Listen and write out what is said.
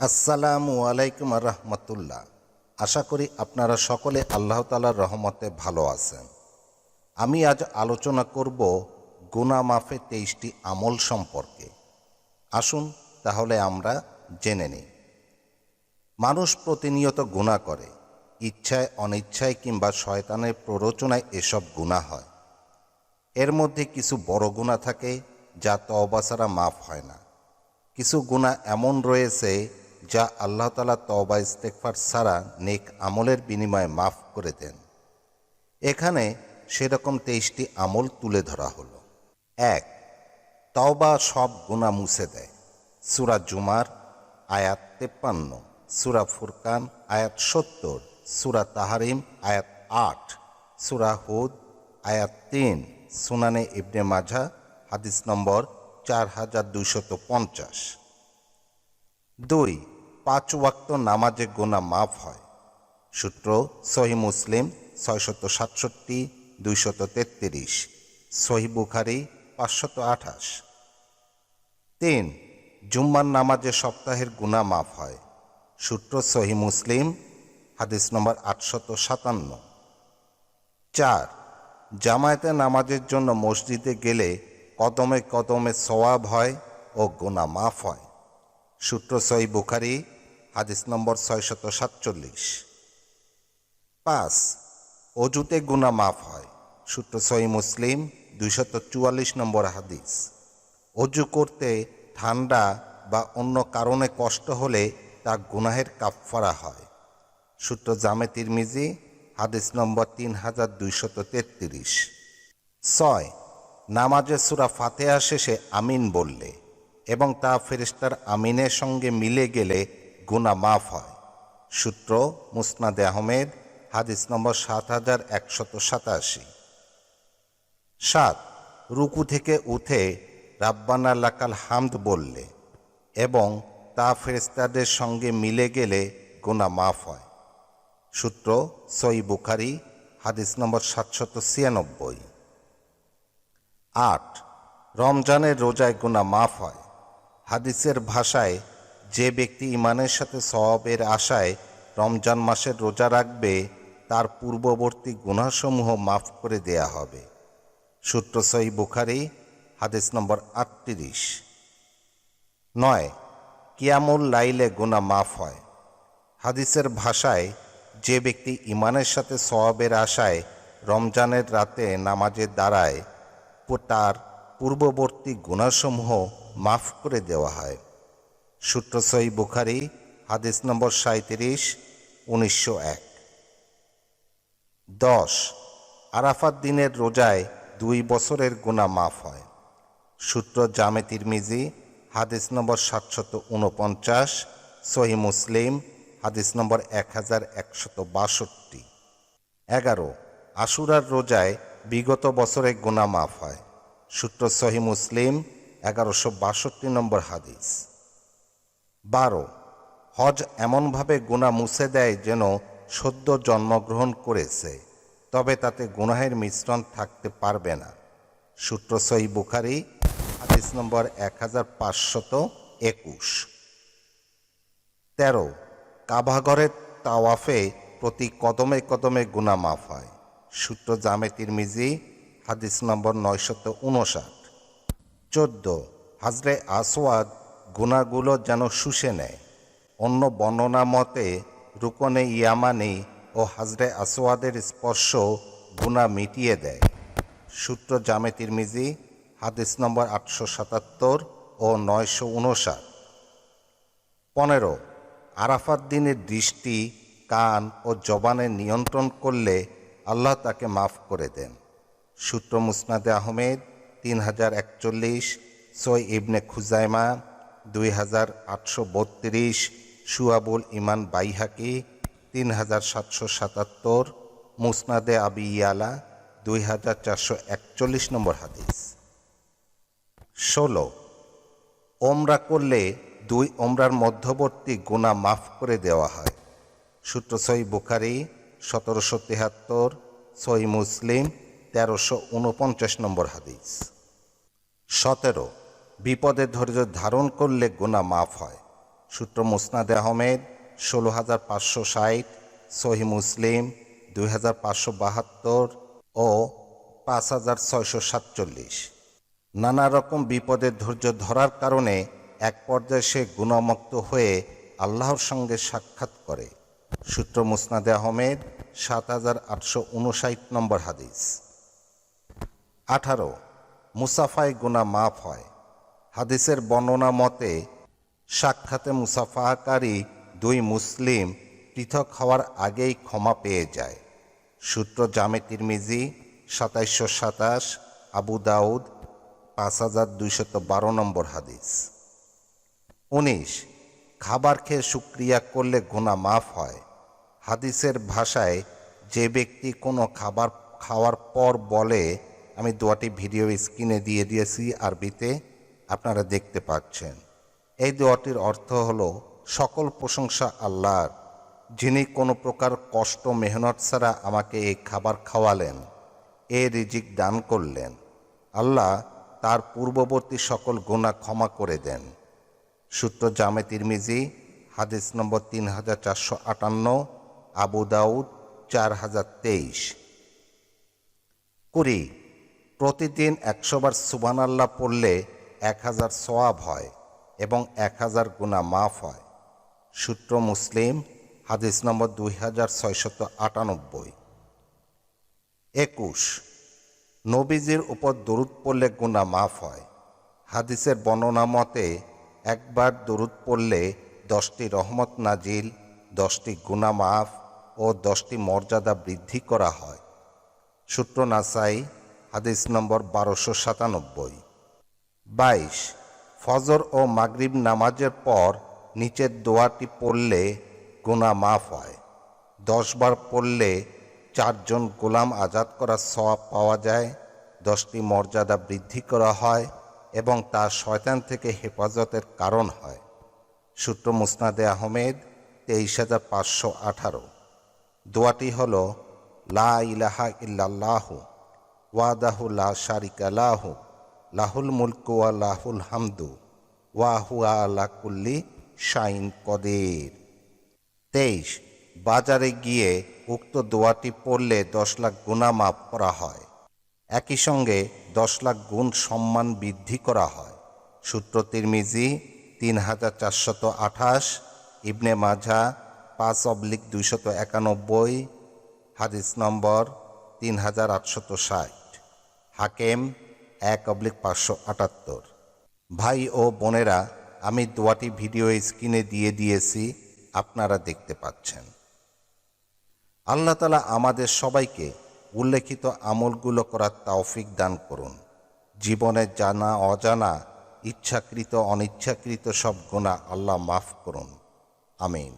আসসালামু আলাইকুম রহমতুল্লাহ। আশা করি আপনারা সকলে আল্লাহ তাআলার রহমতে ভালো আছেন। আমি আজ আলোচনা করব গুনাহ মাফে 23টি আমল সম্পর্কে। আসুন তাহলে আমরা জেনে নিই। মানুষ প্রতিনিয়ত গুনাহ করে, ইচ্ছায় অনিচ্ছায় কিংবা শয়তানের প্ররোচনায় এসব গুনাহ হয়। এর মধ্যে কিছু বড় গুনাহ থাকে যা তওবা ছাড়া মাফ হয় না। কিছু গুনাহ এমন রয়েছে যা আল্লাহ তাআলা তওবা ইস্তেগফার ছাড়া নেক আমলের বিনিময়ে মাফ করে দেন। এখানে সেরকম 23টি আমল তুলে ধরা হলো। 1. তওবা সব গুনাহ মুছে দেয়। সূরা জুমার আয়াত 53, সূরা ফুরকান আয়াত 70, সূরা তাহরিম আয়াত 8, সূরা হুদ আয়াত 3, সুনানে ইবনে মাজাহ হাদিস নম্বর 4250। 2. 5 ওয়াক্ত নামাজে গুনাহ মাফ হয়। সূত্র সহিহ মুসলিম 667, 233, সহিহ বুখারী 528। 3. জুম্মার নামাজে সপ্তাহের গুনাহ মাফ হয়। সূত্র সহিহ মুসলিম হাদিস নম্বর 857। 4. জামায়াতে নামাজের জন্য মসজিদে গেলে কদমে কদমে সওয়াব হয় ও গুনাহ মাফ হয়। সূত্র সহিহ বুখারী হাদিস নম্বর 647। 5. অজুতে গুনাহ মাফ হয়। সূত্র সহিহ মুসলিম 244 নম্বর হাদিস। অজু করতে ঠান্ডা বা অন্য কারণে কষ্ট হলে তা গুনাহের কাফফারা হয়। সূত্র জামে তিরমিজি হাদিস নম্বর 3233। 6. নামাজে সূরা ফাতিহা শেষে আমিন বললে এবং তা ফেরেশতার আমিনের সঙ্গে মিলে গেলে গুনাহ মাফ হয়। সূত্র মুসনাদে আহমেদ হাদিস নম্বর 7187। 7. রুকু থেকে উঠে রাব্বানা লাকাল হামদ বললে এবং তা ফেরেশতাদের সঙ্গে মিলে গেলে গুনাহ মাফ হয়। সূত্র সহিহ বুখারী হাদিস নম্বর 796। 8. রমজানের রোজায় গুনাহ মাফ হয়। হাদিসের ভাষায় যে ব্যক্তি ঈমানের সাথে সওয়াবের আশায় রমজান মাসের রোজা রাখবে তার পূর্ববর্তী গুনাহসমূহ মাফ করে দেয়া হবে। সূত্র সহিহ বুখারী হাদিস নম্বর 38। 9. কিয়ামুল লাইলে গুনাহ মাফ হয়। হাদিসের ভাষায় যে ব্যক্তি ঈমানের সাথে সওয়াবের আশায় রমজানের রাতে নামাজে দাঁড়ায় তার পূর্ববর্তী গুনাহসমূহ মাফ করে দেওয়া হয়। সূত্র সহিহ বুখারী হাদিস নম্বর 37, 1901। 10. আরাফাত দিনের রোজায় 2 বছরের গুনাহ মাফ হয়। সূত্র জামে তিরমিজি হাদিস নম্বর 749, সহিহ মুসলিম হাদিস নম্বর 1162। 11. আশুরার রোজায় বিগত বছরে গুনাহ মাফ হয়। সূত্র সহিহ মুসলিম 1162 নম্বর হাদিস। 12. হজ এমনভাবে গুনাহ মুছে দেয় যেন সদ্য জন্মগ্রহণ করেছে, তবে তাতে গুনাহের মিশ্রণ থাকতে পারবে না। সূত্র সহিহ বুখারী হাদিস নম্বর 1521। 13. কাবাঘরের তাওয়াফে প্রতি কদমে কদমে গুনাহ মাফ হয়। সূত্র জামে তিরমিজি হাদিস নম্বর 959। 14. হাজরে আসওয়াদ গুনাহগুলো যেন শুষে নেয়। অন্য বর্ণনা মতে রুকনে ইয়ামানি ও হাজরে আসওয়াদের স্পর্শ গুনাহ মিটিয়ে দেয়। সূত্র জামে তিরমিজি হাদিস নম্বর 877 ও 959। 15. আরাফাত দিনের দৃষ্টি, কান ও জবানের নিয়ন্ত্রণ করলে আল্লাহ তাকে মাফ করে দেন। সূত্র মুসনাদে আহমেদ 3041, সহিহ ইবনে খুজাইমা 2832, শুআবুল ঈমান বাইহাকি 3777, মুসনাদে আবি ইয়ালা 2441 নম্বর হাদিস। 16. ওমরা করলে 2 ওমরার মধ্যবর্তী গুনাহ মাফ করে দেওয়া হয়। সূত্র সহিহ বুখারী 1773, সহিহ মুসলিম 1349 নম্বর হাদিস। 17. বিপদে ধৈর্য ধারণ করলে গুনাহ মাফ হয়। সূত্র মুসনাদে আহমেদ ১৬,৫৬০, সহি মুসলিম ২,৫৭২ ও ৫,৬৪৭। নানা রকম বিপদের ধৈর্য ধরার কারণে এক পর্যায়ে সে গুণামুক্ত হয়ে আল্লাহর সঙ্গে সাক্ষাৎ করে। সূত্র মুসনাদে আহমেদ ৭,৮৫৯ নম্বর হাদিস। ১৮, মুসাফায় গুনাহ মাফ হয়। হাদিসের বর্ণনা মতে সাক্ষাতে মুসাফাহাকারী দুই মুসলিম পৃথক হওয়ার আগেই ক্ষমা পেয়ে যায়। সূত্র জামে তিরমিজি ২৭২৭, আবু দাউদ ৫,২১২ নম্বর হাদিস। ১৯, খাবার খেয়ে শুকরিয়া করলে গুনাহ মাফ হয়। হাদিসের ভাষায় যে ব্যক্তি কোনো খাবার খাওয়ার পর বলে, আমি দোয়াটি ভিডিও স্ক্রিনে দিয়ে দিয়েছি আরবিতে, আপনারা দেখতে পাচ্ছেন। এই দোয়াটির অর্থ হলো, সকল প্রশংসা আল্লাহর, যিনি কোনো প্রকার কষ্ট মেহনত ছাড়া আমাকে এই খাবার খাওয়ালেন, এ রিজিক দান করলেন। আল্লাহ তার পূর্ববর্তী সকল গুনাহ ক্ষমা করে দেন। সূত্র জামে তিরমিজি হাদিস নম্বর ৩,৪৫৮, আবু দাউদ ৪,০২৩। ২০, প্রতিদিন ১০০ বার সুবহানাল্লাহ পড়লে ১,০০০ সওয়াব হয় এবং ১,০০০ গুনাহ মাফ হয়। সূত্র মুসলিম হাদিস নম্বর ২,৬৯৮। ২১, নবীজির উপর দরুদ পড়লে গুনাহ মাফ হয়। হাদিসের বর্ণনা মতে একবার দরুদ পড়লে 10টি রহমত নাজিল, 10টি গুনাহ মাফ ও 10টি মর্যাদা বৃদ্ধি করা হয়। সূত্র নাসাই হাদিস নম্বর ১২৯৭। ২২, ফজর ও মাগরিব নামাজের পর নিচের দোয়াটি পড়লে গুনাহ মাফ হয়। 10 বার পড়লে 4 জন গোলাম আজাদ করার সওয়াব পাওয়া যায়, 10টি মর্যাদা বৃদ্ধি করা হয় এবং তা শয়তান থেকে হেফাজতের কারণ হয়। সূত্র মুসনাদে আহমেদ ২৩,৫১৮। দোয়াটি হল, লা ইলাহা ইল্লাল্লাহু ওয়াহদাহু লা শারিকা লাহু লাহুল মুলকু ওয়া লাহুল হামদু ওয়া হুয়া আলা কুল্লি শাইইন কদির। ২৩, বাজারে গিয়ে উক্ত দোয়াটি পড়লে ১০ লাখ গুনাহ মাফ করা হয়। একই সঙ্গে ১০ লাখ গুণ সম্মান বৃদ্ধি করা হয়। সূত্র তিরমিজি ৩,৪২৮, ইবনে মাজাহ ৫/২৯১, হাদিস নম্বর ৩,৮৬০, হাকেম ১/৫৭৮। ভাই ও বোনেরা, আমি দোয়াটি ভিডিও স্ক্রিনে দিয়ে দিয়েছি, আপনারা দেখতে পাচ্ছেন। আল্লাহ তাআলা আমাদের সবাইকে উল্লেখিত আমলগুলো করার তৌফিক দান করুন। জীবনে জানা অজানা, ইচ্ছাকৃত অনিচ্ছাকৃত সব গুনাহ আল্লাহ মাফ করুন। আমিন।